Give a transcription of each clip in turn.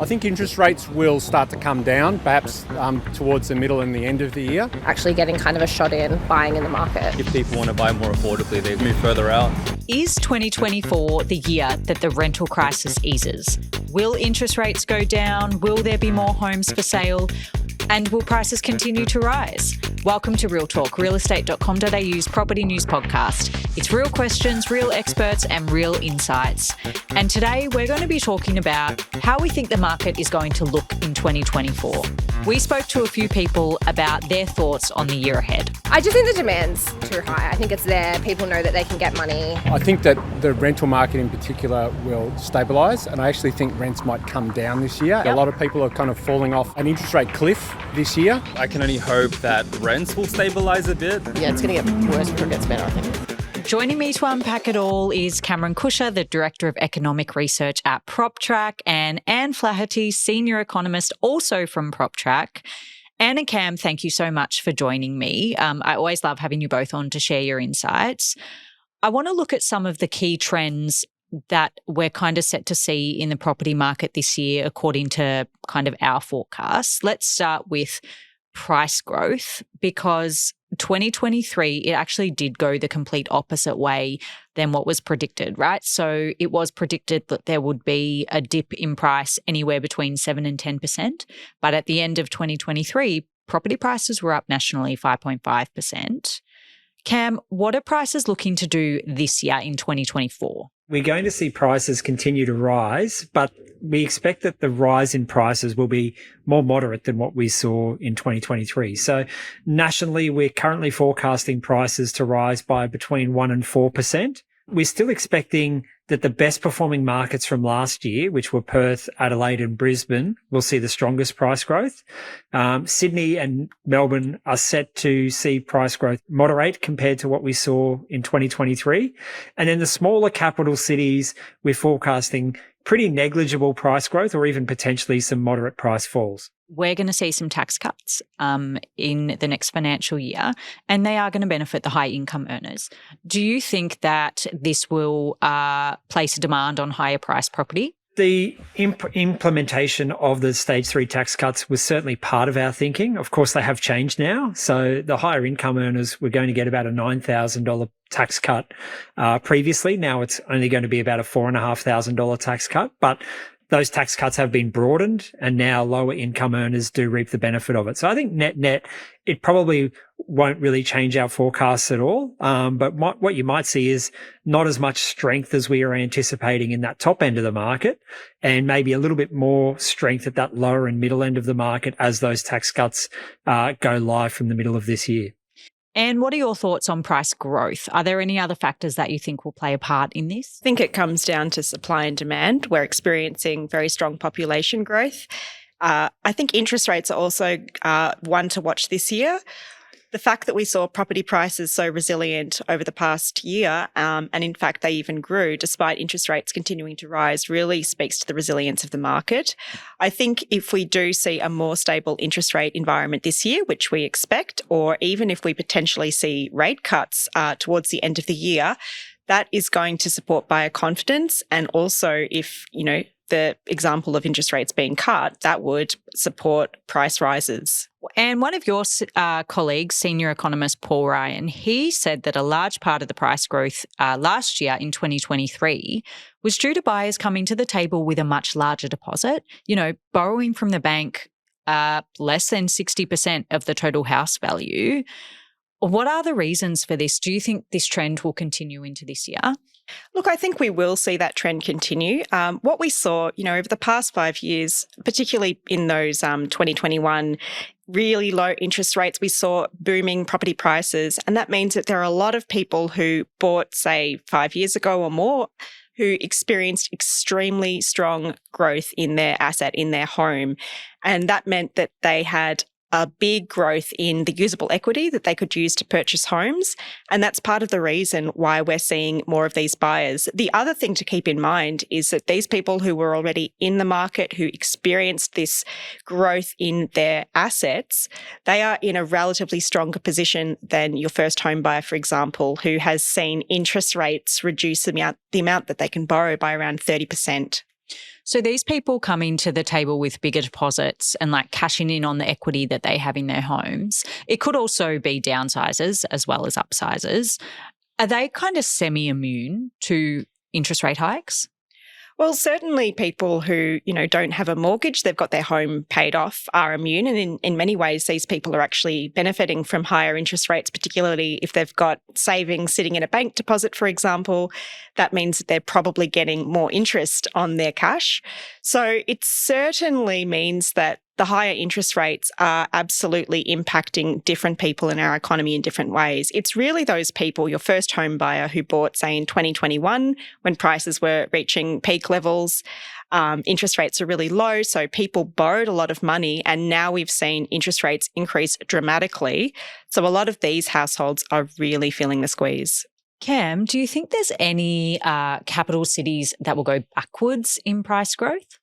think interest rates will start to come down, perhaps towards the middle and the end of the year. Actually getting kind of a shot in buying in the market. If people want to buy more affordably, they move further out. Is 2024 the year that the rental crisis eases? Will interest rates go down? Will there be more homes for sale? And will prices continue to rise? Welcome to Real Talk, realestate.com.au's property news podcast. It's real questions, real experts and real insights. And today we're going to be talking about how we think the market is going to look in 2024. We spoke to a few people about their thoughts on the year ahead. I just think the demand's too high. I think it's there. People know that they can get money. I think that the rental market in particular will stabilise, and I actually think rents might come down this year. A lot of people are kind of falling off an interest rate cliff this year. I can only hope that rents will stabilise a bit. Yeah, it's going to get worse before it gets better, I think. Joining me to unpack it all is Cameron Kusher, the Director of Economic Research at PropTrack, and Anne Flaherty, Senior Economist, also from PropTrack. Anne and Cam, thank you so much for joining me. I always love having you both on to share your insights. I want to look at some of the key trends that we're kind of set to see in the property market this year, according to kind of our forecasts. Let's start with price growth, because 2023, it actually did go the complete opposite way than what was predicted, right? So it was predicted that there would be a dip in price anywhere between 7 and 10%. But at the end of 2023, property prices were up nationally 5.5%. Cam, what are prices looking to do this year in 2024? We're going to see prices continue to rise, but we expect that the rise in prices will be more moderate than what we saw in 2023. So nationally, we're currently forecasting prices to rise by between 1% and 4%. We're still expecting that the best performing markets from last year, which were Perth, Adelaide and Brisbane, will see the strongest price growth. Sydney and Melbourne are set to see price growth moderate compared to what we saw in 2023. And then the smaller capital cities, we're forecasting pretty negligible price growth or even potentially some moderate price falls. We're going to see some tax cuts in the next financial year, and they are going to benefit the high income earners. Do you think that this will place a demand on higher price property? The implementation of the stage 3 tax cuts was certainly part of our thinking. Of course, they have changed now. So the higher income earners were going to get about a $9,000 tax cut previously. Now it's only going to be about a $4,500 tax cut. But those tax cuts have been broadened, and now lower income earners do reap the benefit of it. So I think net, it probably won't really change our forecasts at all. But what you might see is not as much strength as we are anticipating in that top end of the market, and maybe a little bit more strength at that lower and middle end of the market as those tax cuts go live from the middle of this year. And what are your thoughts on price growth? Are there any other factors that you think will play a part in this? I think it comes down to supply and demand. We're experiencing very strong population growth. I think interest rates are also one to watch this year. The fact that we saw property prices so resilient over the past year, and in fact they even grew despite interest rates continuing to rise, really speaks to the resilience of the market. I think if we do see a more stable interest rate environment this year, which we expect, or even if we potentially see rate cuts towards the end of the year, that is going to support buyer confidence. And also if, the example of interest rates being cut, that would support price rises. And one of your colleagues, senior economist Paul Ryan, he said that a large part of the price growth last year in 2023 was due to buyers coming to the table with a much larger deposit, borrowing from the bank less than 60% of the total house value. What are the reasons for this? Do you think this trend will continue into this year? Look, I think we will see that trend continue. What we saw, over the past 5 years, particularly in those 2021 really low interest rates, we saw booming property prices. And that means that there are a lot of people who bought, say, 5 years ago or more, who experienced extremely strong growth in their asset, in their home. And that meant that they had a big growth in the usable equity that they could use to purchase homes. And that's part of the reason why we're seeing more of these buyers. The other thing to keep in mind is that these people who were already in the market, who experienced this growth in their assets, they are in a relatively stronger position than your first home buyer, for example, who has seen interest rates reduce the amount that they can borrow by around 30%. So these people coming to the table with bigger deposits and like cashing in on the equity that they have in their homes. It could also be downsizers as well as upsizers. Are they kind of semi-immune to interest rate hikes? Well, certainly people who, don't have a mortgage, they've got their home paid off, are immune. And in many ways, these people are actually benefiting from higher interest rates, particularly if they've got savings sitting in a bank deposit, for example. That means that they're probably getting more interest on their cash. So it certainly means that the higher interest rates are absolutely impacting different people in our economy in different ways. It's really those people, your first home buyer who bought, say, in 2021 when prices were reaching peak levels. Interest rates are really low, so people borrowed a lot of money, and now we've seen interest rates increase dramatically. So a lot of these households are really feeling the squeeze. Cam, do you think there's any capital cities that will go backwards in price growth?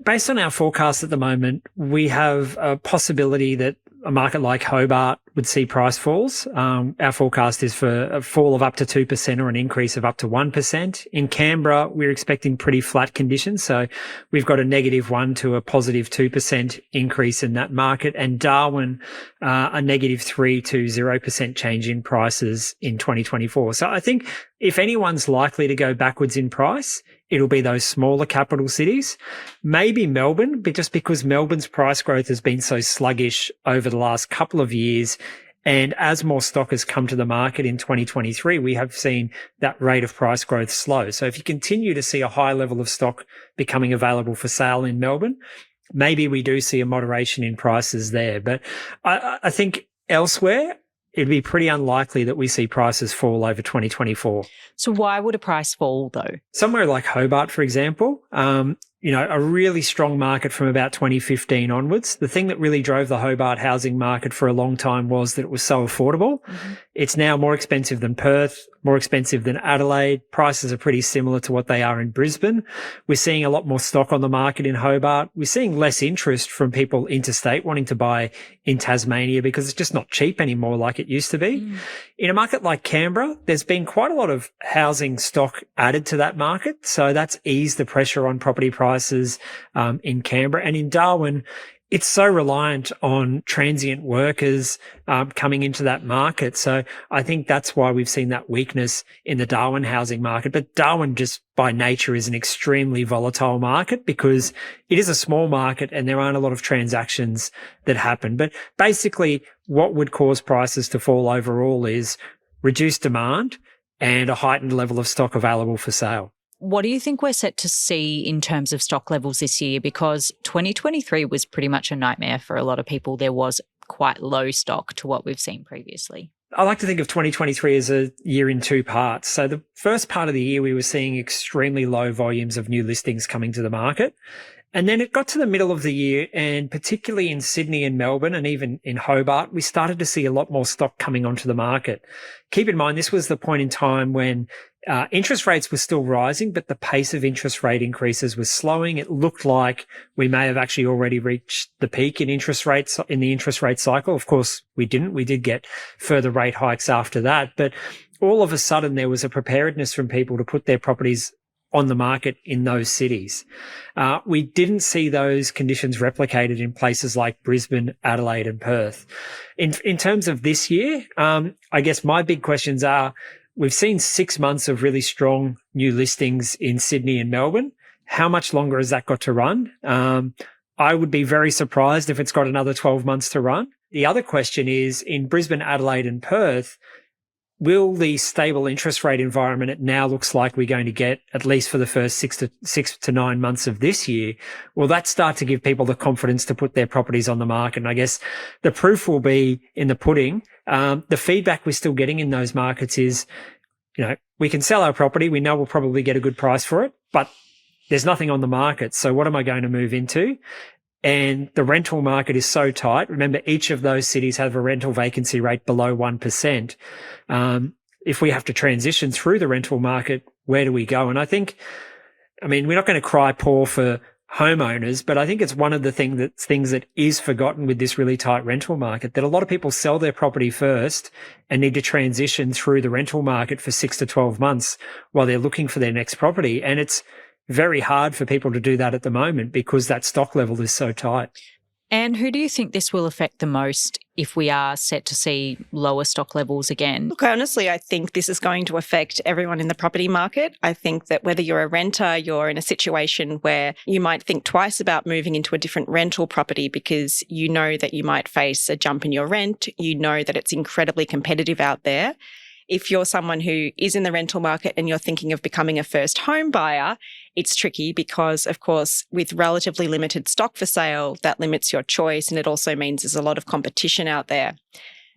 Based on our forecast at the moment, we have a possibility that a market like Hobart would see price falls. Our forecast is for a fall of up to 2% or an increase of up to 1%. In Canberra, we're expecting pretty flat conditions. So we've got a -1% to a positive 2% increase in that market. And Darwin, a -3% to 0% change in prices in 2024. So I think if anyone's likely to go backwards in price, it'll be those smaller capital cities. Maybe Melbourne, but just because Melbourne's price growth has been so sluggish over the last couple of years. And as more stock has come to the market in 2023, we have seen that rate of price growth slow. So if you continue to see a high level of stock becoming available for sale in Melbourne, maybe we do see a moderation in prices there. But I think elsewhere, it'd be pretty unlikely that we see prices fall over 2024. So why would a price fall though? Somewhere like Hobart, for example, a really strong market from about 2015 onwards. The thing that really drove the Hobart housing market for a long time was that it was so affordable. Mm-hmm. It's now more expensive than Perth, more expensive than Adelaide. Prices are pretty similar to what they are in Brisbane. We're seeing a lot more stock on the market in Hobart. We're seeing less interest from people interstate wanting to buy in Tasmania because it's just not cheap anymore like it used to be. Mm. In a market like Canberra, there's been quite a lot of housing stock added to that market. So that's eased the pressure on property prices in Canberra. And in Darwin, it's so reliant on transient workers coming into that market. So I think that's why we've seen that weakness in the Darwin housing market. But Darwin just by nature is an extremely volatile market because it is a small market and there aren't a lot of transactions that happen. But basically what would cause prices to fall overall is reduced demand and a heightened level of stock available for sale. What do you think we're set to see in terms of stock levels this year? Because 2023 was pretty much a nightmare for a lot of people. There was quite low stock to what we've seen previously. I like to think of 2023 as a year in two parts. So the first part of the year, we were seeing extremely low volumes of new listings coming to the market. And then it got to the middle of the year, and particularly in Sydney and Melbourne and even in Hobart, we started to see a lot more stock coming onto the market. Keep in mind, this was the point in time when interest rates were still rising, but the pace of interest rate increases was slowing. It looked like we may have actually already reached the peak in interest rates in the interest rate cycle. Of course, we didn't. We did get further rate hikes after that, but all of a sudden there was a preparedness from people to put their properties on the market in those cities. We didn't see those conditions replicated in places like Brisbane, Adelaide and Perth. In terms of this year, I guess my big questions are, we've seen 6 months of really strong new listings in Sydney and Melbourne. How much longer has that got to run? I would be very surprised if it's got another 12 months to run. The other question is, in Brisbane, Adelaide and Perth, will the stable interest rate environment it now looks like we're going to get, at least for the first 6 to 9 months of this year, will that start to give people the confidence to put their properties on the market? And I guess the proof will be in the pudding. The feedback we're still getting in those markets is, we can sell our property. We know we'll probably get a good price for it, but there's nothing on the market. So what am I going to move into? And the rental market is so tight. Remember, each of those cities have a rental vacancy rate below 1%. If we have to transition through the rental market, where do we go? And we're not going to cry poor for homeowners, but I think it's one of the things that is forgotten with this really tight rental market, that a lot of people sell their property first and need to transition through the rental market for 6 to 12 months while they're looking for their next property. And it's very hard for people to do that at the moment because that stock level is so tight. And who do you think this will affect the most if we are set to see lower stock levels again? Look, honestly, I think this is going to affect everyone in the property market. I think that whether you're a renter, you're in a situation where you might think twice about moving into a different rental property because you know that you might face a jump in your rent. You know that it's incredibly competitive out there. If you're someone who is in the rental market and you're thinking of becoming a first home buyer, it's tricky because, of course, with relatively limited stock for sale, that limits your choice. And it also means there's a lot of competition out there.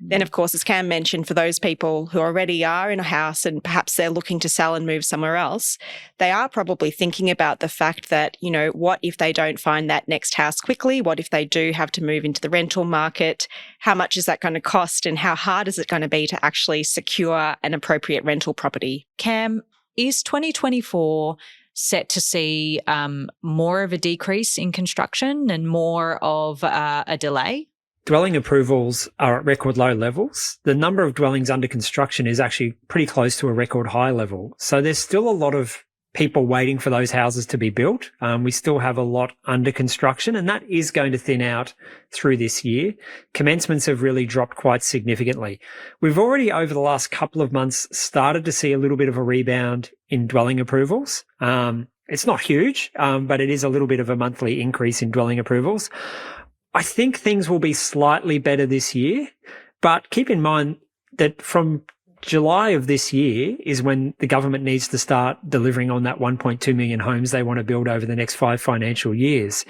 Then, of course, as Cam mentioned, for those people who already are in a house and perhaps they're looking to sell and move somewhere else, they are probably thinking about the fact that, what if they don't find that next house quickly? What if they do have to move into the rental market? How much is that going to cost and how hard is it going to be to actually secure an appropriate rental property? Cam, is 2024 set to see more of a decrease in construction and more of a delay? Dwelling approvals are at record low levels. The number of dwellings under construction is actually pretty close to a record high level. So there's still a lot of people waiting for those houses to be built. We still have a lot under construction, and that is going to thin out through this year. Commencements have really dropped quite significantly. We've already, over the last couple of months, started to see a little bit of a rebound in dwelling approvals. It's not huge, but it is a little bit of a monthly increase in dwelling approvals. I think things will be slightly better this year, but keep in mind that from July of this year is when the government needs to start delivering on that 1.2 million homes they want to build over the next 5 financial years.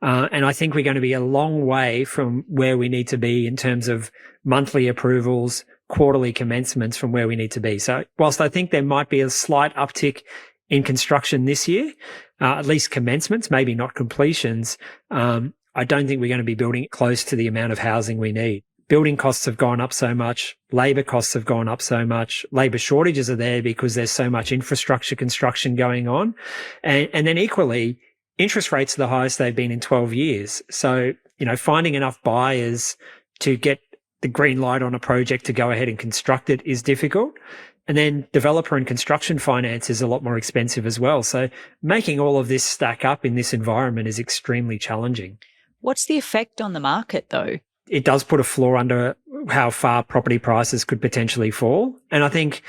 And I think we're going to be a long way from where we need to be in terms of monthly approvals, quarterly commencements from where we need to be. So whilst I think there might be a slight uptick in construction this year, at least commencements, maybe not completions, I don't think we're going to be building close to the amount of housing we need. Building costs have gone up so much. Labour costs have gone up so much. Labour shortages are there because there's so much infrastructure construction going on. And then equally, interest rates are the highest they've been in 12 years. So, finding enough buyers to get the green light on a project to go ahead and construct it is difficult. And then developer and construction finance is a lot more expensive as well. So making all of this stack up in this environment is extremely challenging. What's the effect on the market, though? It does put a floor under how far property prices could potentially fall. And I think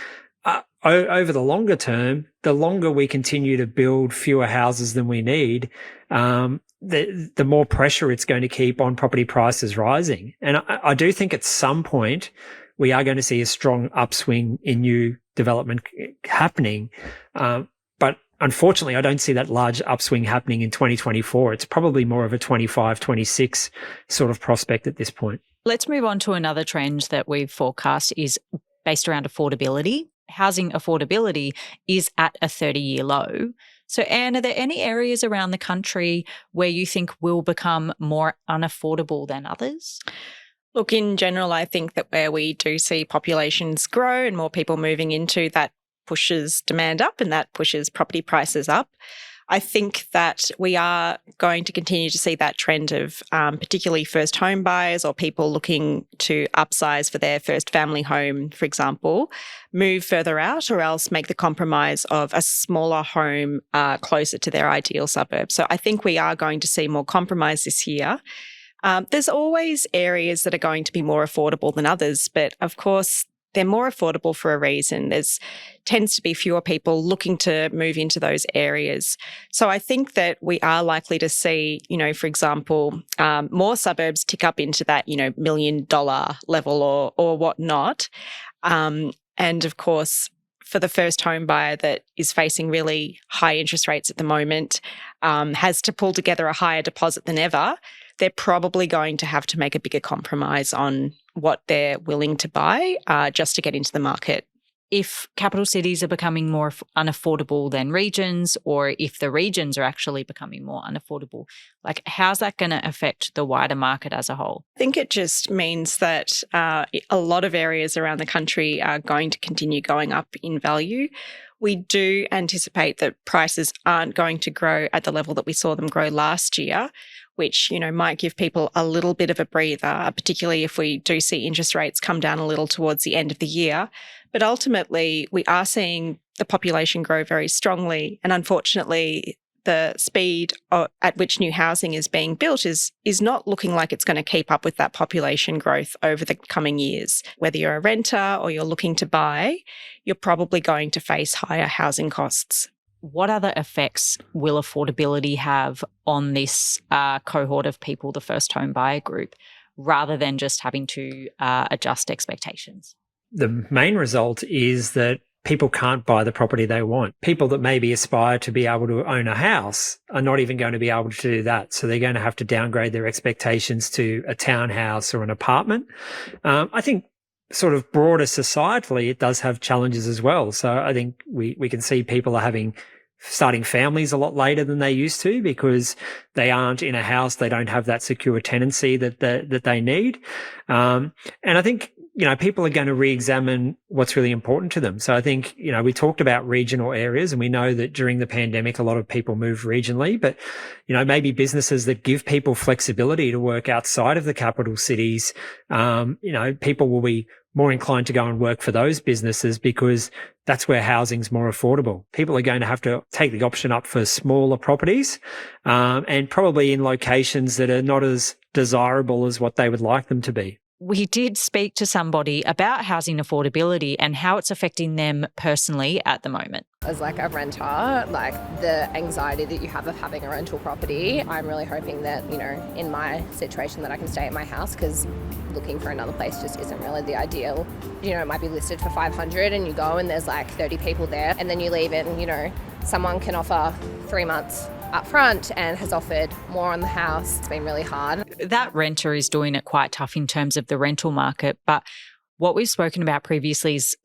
over the longer term, the longer we continue to build fewer houses than we need, the more pressure it's going to keep on property prices rising. And I do think at some point we are going to see a strong upswing in new development happening. But unfortunately, I don't see that large upswing happening in 2024. It's probably more of a 25, 26 sort of prospect at this point. Let's move on to another trend that we've forecast is based around affordability. Housing affordability is at a 30-year low. So, Anne, are there any areas around the country where you think will become more unaffordable than others? Look, in general, I think that where we do see populations grow and more people moving into, that pushes demand up and that pushes property prices up. I think that we are going to continue to see that trend of particularly first home buyers or people looking to upsize for their first family home, for example, move further out or else make the compromise of a smaller home closer to their ideal suburb. So I think we are going to see more compromise this year. There's always areas that are going to be more affordable than others, but of course, they're more affordable for a reason. There's tends to be fewer people looking to move into those areas. So I think that we are likely to see, for example, more suburbs tick up into that, $1 million level or whatnot. And of course, for the first home buyer that is facing really high interest rates at the moment, has to pull together a higher deposit than ever, they're probably going to have to make a bigger compromise on what they're willing to buy just to get into the market. If capital cities are becoming more unaffordable than regions, or if the regions are actually becoming more unaffordable, how's that going to affect the wider market as a whole? I think it just means that a lot of areas around the country are going to continue going up in value. We do anticipate that prices aren't going to grow at the level that we saw them grow last year. which, might give people a little bit of a breather, particularly if we do see interest rates come down a little towards the end of the year. But ultimately, we are seeing the population grow very strongly. And unfortunately, the speed at which new housing is being built is not looking like it's going to keep up with that population growth over the coming years. Whether you're a renter or you're looking to buy, you're probably going to face higher housing costs. What other effects will affordability have on this cohort of people, the first home buyer group, rather than just having to adjust expectations? The main result is that people can't buy the property they want. People that maybe aspire to be able to own a house are not even going to be able to do that. So they're going to have to downgrade their expectations to a townhouse or an apartment. I think sort of broader societally, it does have challenges as well. So I think we can see people are starting families a lot later than they used to because they aren't in a house. They don't have that secure tenancy that they need. And I think, people are going to re-examine what's really important to them. So I think, we talked about regional areas, and we know that during the pandemic, a lot of people moved regionally, but, maybe businesses that give people flexibility to work outside of the capital cities, people will be more inclined to go and work for those businesses because that's where housing's more affordable. People are going to have to take the option up for smaller properties, and probably in locations that are not as desirable as what they would like them to be. We did speak to somebody about housing affordability and how it's affecting them personally at the moment. As like a renter, like the anxiety that you have of having a rental property, I'm really hoping that, in my situation that I can stay at my house, because looking for another place just isn't really the ideal. It might be listed for 500 and you go and there's like 30 people there, and then you leave and, someone can offer 3 months up front and has offered more on the house. It's been really hard. That renter is doing it quite tough in terms of the rental market. But what we've spoken about previously is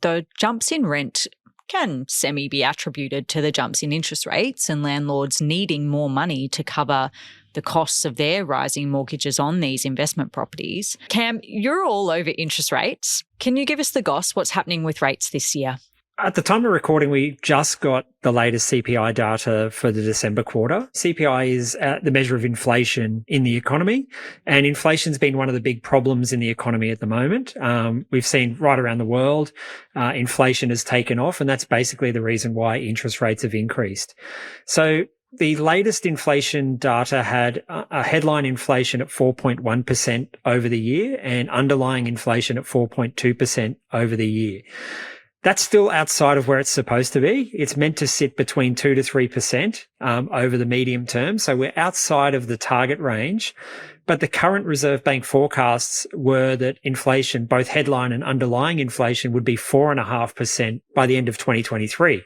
the jumps in rent can be attributed to the jumps in interest rates and landlords needing more money to cover the costs of their rising mortgages on these investment properties. Cam, you're all over interest rates. Can you give us the goss? What's happening with rates this year? At the time of recording, we just got the latest CPI data for the December quarter. CPI is the measure of inflation in the economy, and inflation's been one of the big problems in the economy at the moment. We've seen right around the world, inflation has taken off, and that's basically the reason why interest rates have increased. So the latest inflation data had a headline inflation at 4.1% over the year and underlying inflation at 4.2% over the year. That's still outside of where it's supposed to be. It's meant to sit between 2 to 3% over the medium term. So we're outside of the target range. But the current Reserve Bank forecasts were that inflation, both headline and underlying inflation, would be 4.5% by the end of 2023.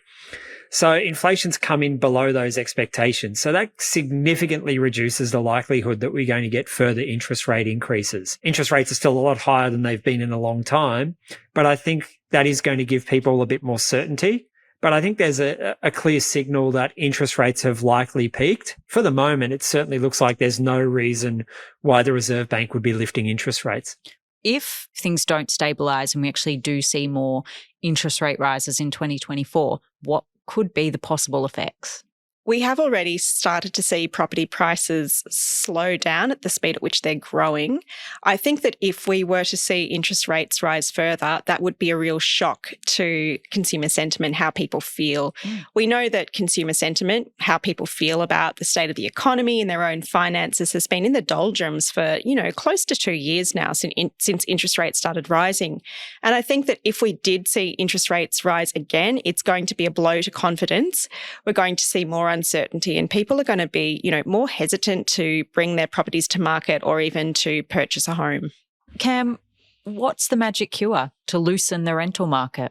So inflation's come in below those expectations. So that significantly reduces the likelihood that we're going to get further interest rate increases. Interest rates are still a lot higher than they've been in a long time, but I think that is going to give people a bit more certainty. But I think there's a clear signal that interest rates have likely peaked. For the moment, it certainly looks like there's no reason why the Reserve Bank would be lifting interest rates. If things don't stabilise and we actually do see more interest rate rises in 2024, what could be the possible effects? We have already started to see property prices slow down at the speed at which they're growing. I think that if we were to see interest rates rise further, that would be a real shock to consumer sentiment, how people feel. We know that consumer sentiment, how people feel about the state of the economy and their own finances, has been in the doldrums for, close to 2 years now since interest rates started rising. And I think that if we did see interest rates rise again, it's going to be a blow to confidence. We're going to see more uncertainty, and people are going to be, more hesitant to bring their properties to market or even to purchase a home. Cam, what's the magic cure to loosen the rental market?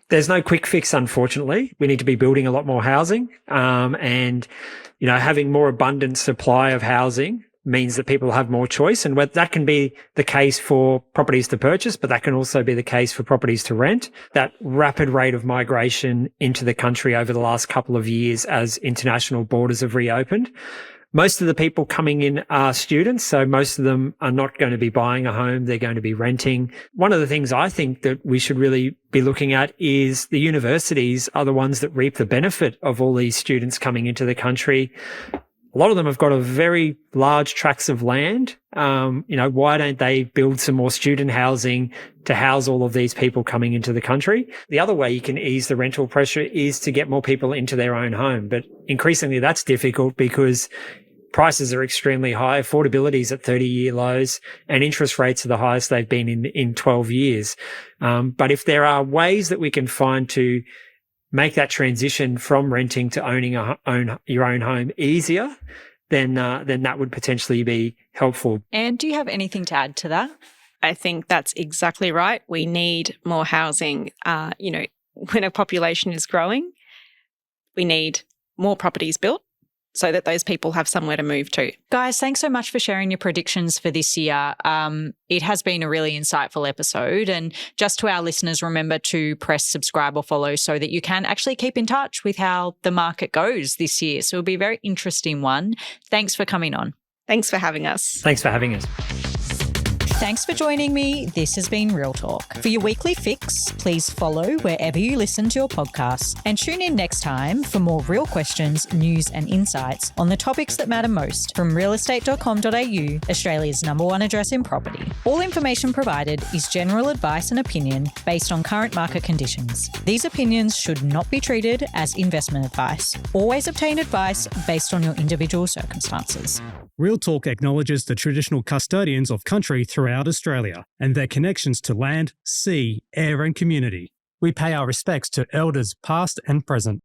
There's no quick fix, unfortunately. We need to be building a lot more housing, and having more abundant supply of housing means that people have more choice, and that can be the case for properties to purchase, but that can also be the case for properties to rent. That rapid rate of migration into the country over the last couple of years as international borders have reopened. Most of the people coming in are students, so most of them are not going to be buying a home. They're going to be renting. One of the things I think that we should really be looking at is the universities are the ones that reap the benefit of all these students coming into the country. A lot of them have got a very large tracts of land. Why don't they build some more student housing to house all of these people coming into the country? The other way you can ease the rental pressure is to get more people into their own home. But increasingly that's difficult because prices are extremely high, affordability is at 30-year lows, and interest rates are the highest they've been in 12 years. But if there are ways that we can find to make that transition from renting to owning your own home easier, then that would potentially be helpful. And do you have anything to add to that? I think that's exactly right. We need more housing. When a population is growing, we need more properties built so that those people have somewhere to move to. Guys, thanks so much for sharing your predictions for this year. It has been a really insightful episode. And just to our listeners, remember to press subscribe or follow so that you can actually keep in touch with how the market goes this year. So it'll be a very interesting one. Thanks for coming on. Thanks for having us. Thanks for having us. Thanks for joining me. This has been Real Talk. For your weekly fix, please follow wherever you listen to your podcasts and tune in next time for more real questions, news and insights on the topics that matter most from realestate.com.au, Australia's #1 address in property. All information provided is general advice and opinion based on current market conditions. These opinions should not be treated as investment advice. Always obtain advice based on your individual circumstances. Real Talk acknowledges the traditional custodians of country throughout Australia and their connections to land, sea, air and community. We pay our respects to elders past and present.